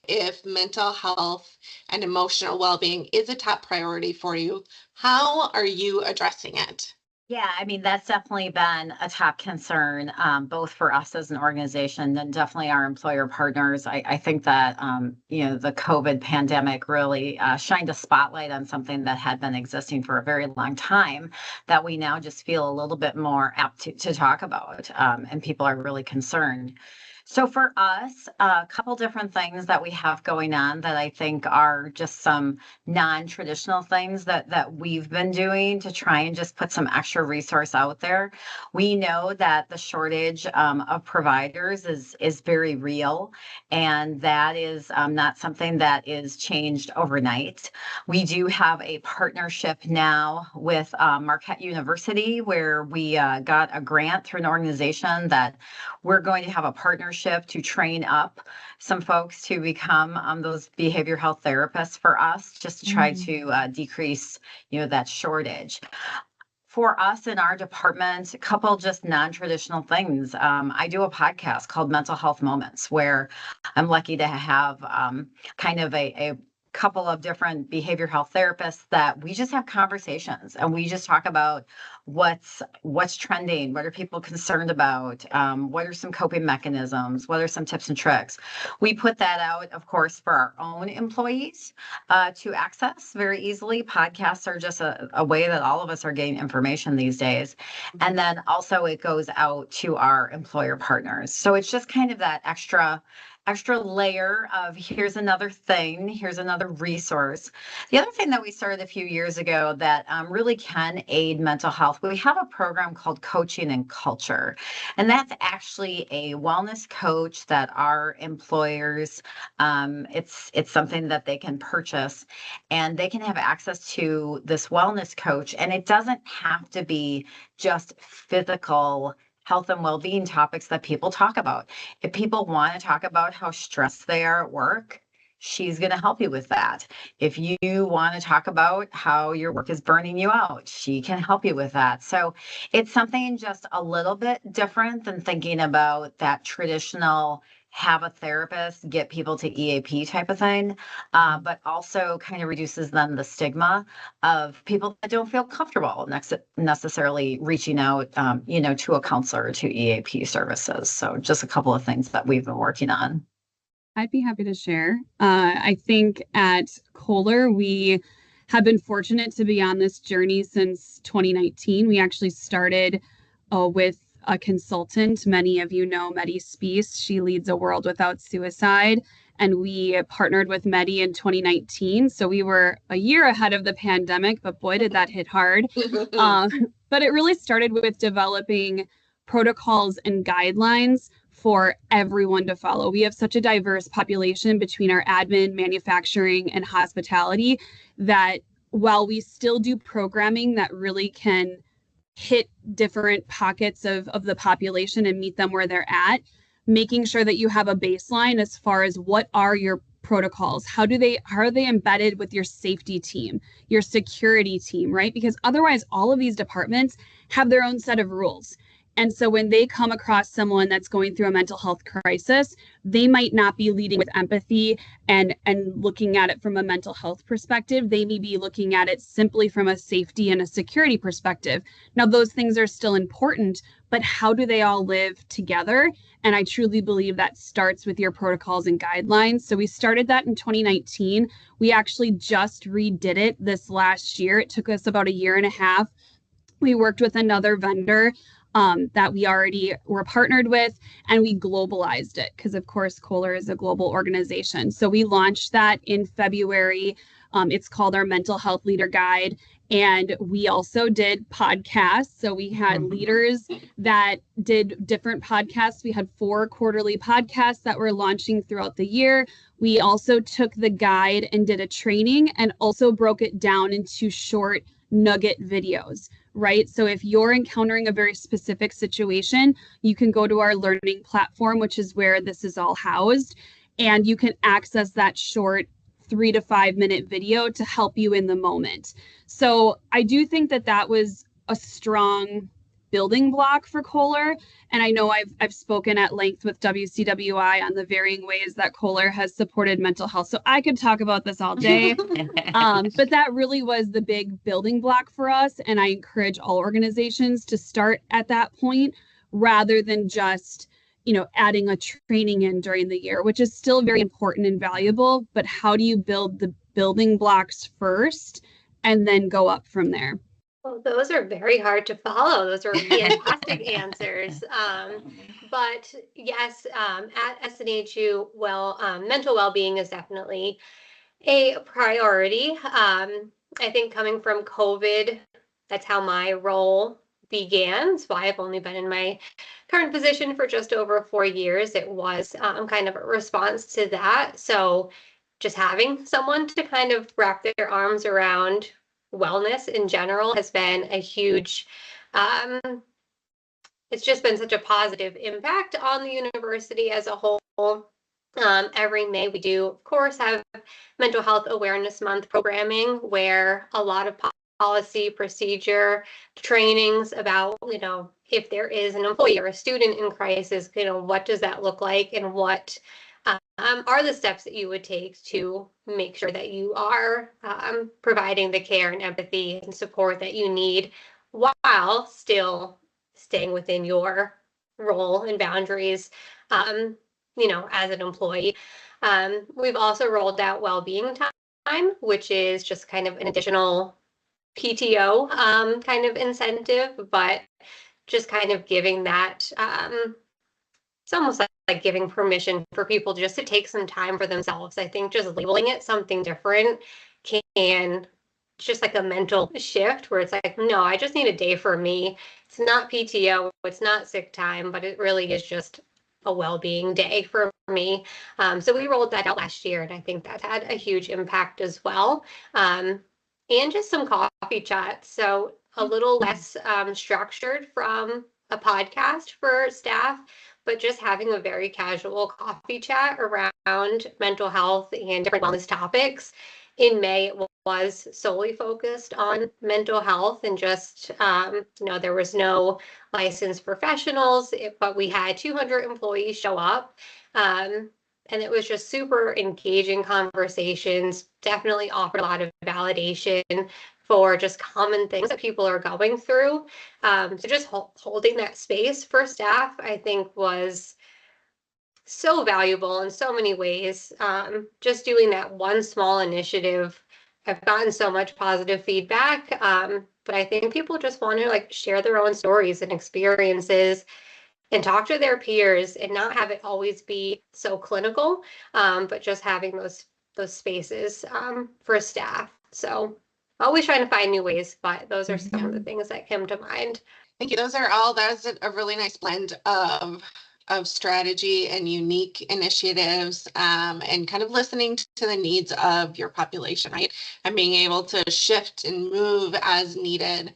if mental health and emotional well-being is a top priority for you, how are you addressing it? Yeah, I mean, that's definitely been a top concern, both for us as an organization and definitely our employer partners. I think that, the COVID pandemic really shined a spotlight on something that had been existing for a very long time that we now just feel a little bit more apt to talk about, and people are really concerned. So for us, a couple different things that we have going on that I think are just some non-traditional things that we've been doing to try and just put some extra resource out there. We know that the shortage of providers is very real, and that is not something that is changed overnight. We do have a partnership now with Marquette University, where we got a grant through an organization that we're going to have a partnership to train up some folks to become those behavioral health therapists for us, just to try to decrease, that shortage. For us in our department, a couple just non-traditional things. I do a podcast called Mental Health Moments, where I'm lucky to have kind of a couple of different behavioral health therapists that we just have conversations and we just talk about what's trending, what are people concerned about, what are some coping mechanisms, what are some tips and tricks. We put that out, of course, for our own employees to access very easily. Podcasts are just a way that all of us are getting information these days. And then also it goes out to our employer partners. So it's just kind of that extra layer of here's another thing, here's another resource. The other thing that we started a few years ago that really can aid mental health, we have a program called Coaching and Culture. And that's actually a wellness coach that our employers, it's something that they can purchase and they can have access to this wellness coach. And it doesn't have to be just physical health and well-being topics that people talk about. If people want to talk about how stressed they are at work, she's going to help you with that. If you want to talk about how your work is burning you out, she can help you with that. So it's something just a little bit different than thinking about that traditional have a therapist, get people to EAP type of thing, but also kind of reduces then the stigma of people that don't feel comfortable necessarily reaching out, to a counselor or to EAP services. So just a couple of things that we've been working on. I'd be happy to share. I think at Kohler, we have been fortunate to be on this journey since 2019. We actually started with a consultant. Many of you know Medi Spees. She leads A World Without Suicide. And we partnered with Medi in 2019. So we were a year ahead of the pandemic, but boy, did that hit hard. But it really started with developing protocols and guidelines for everyone to follow. We have such a diverse population between our admin, manufacturing, and hospitality that while we still do programming that really can hit different pockets of the population and meet them where they're at, making sure that you have a baseline as far as what are your protocols, how are they embedded with your safety team, your security team, right? Because otherwise all of these departments have their own set of rules. And so when they come across someone that's going through a mental health crisis, they might not be leading with empathy and looking at it from a mental health perspective. They may be looking at it simply from a safety and a security perspective. Now, those things are still important, but how do they all live together? And I truly believe that starts with your protocols and guidelines. So we started that in 2019. We actually just redid it this last year. It took us about a year and a half. We worked with another vendor that we already were partnered with, and we globalized it because, of course, Kohler is a global organization. So we launched that in February. It's called our Mental Health Leader Guide. And we also did podcasts. So we had leaders that did different podcasts. We had 4 quarterly podcasts that were launching throughout the year. We also took the guide and did a training and also broke it down into short nugget videos, right? So if you're encountering a very specific situation, you can go to our learning platform, which is where this is all housed, and you can access that short 3 to 5 minute video to help you in the moment. So I do think that was a strong building block for Kohler. And I know I've spoken at length with WCWI on the varying ways that Kohler has supported mental health. So I could talk about this all day. But that really was the big building block for us. And I encourage all organizations to start at that point rather than just, adding a training in during the year, which is still very important and valuable. But how do you build the building blocks first and then go up from there? Well, those are very hard to follow. Those are fantastic answers. But yes, at SNHU, mental well-being is definitely a priority. I think coming from COVID, that's how my role began. That's why I've only been in my current position for just over 4 years. It was kind of a response to that. So just having someone to kind of wrap their arms around wellness in general has been a huge, it's just been such a positive impact on the university as a whole. Every May we do, of course, have Mental Health Awareness Month programming where a lot of policy procedure trainings about, if there is an employee or a student in crisis, what does that look like and what are the steps that you would take to make sure that you are providing the care and empathy and support that you need while still staying within your role and boundaries, as an employee. We've also rolled out Wellbeing time, which is just kind of an additional PTO kind of incentive, but just kind of giving that, it's almost like giving permission for people just to take some time for themselves. I think just labeling it something different can just like a mental shift where it's like, no, I just need a day for me. It's not PTO, it's not sick time, but it really is just a well-being day for me. So we rolled that out last year, and I think that had a huge impact as well. And just some coffee chats. So a little less structured from a podcast for staff, but just having a very casual coffee chat around mental health and different wellness topics. In May, it was solely focused on mental health and just, there was no licensed professionals, but we had 200 employees show up. And it was just super engaging conversations, definitely offered a lot of validation for just common things that people are going through. So just holding that space for staff, I think, was so valuable in so many ways. Just doing that one small initiative, I've gotten so much positive feedback. But I think people just want to share their own stories and experiences and talk to their peers and not have it always be so clinical, but just having those spaces for staff. So always trying to find new ways, but those are some of the things that come to mind. Thank you. That's a really nice blend of strategy and unique initiatives, and kind of listening to the needs of your population, right? And being able to shift and move as needed.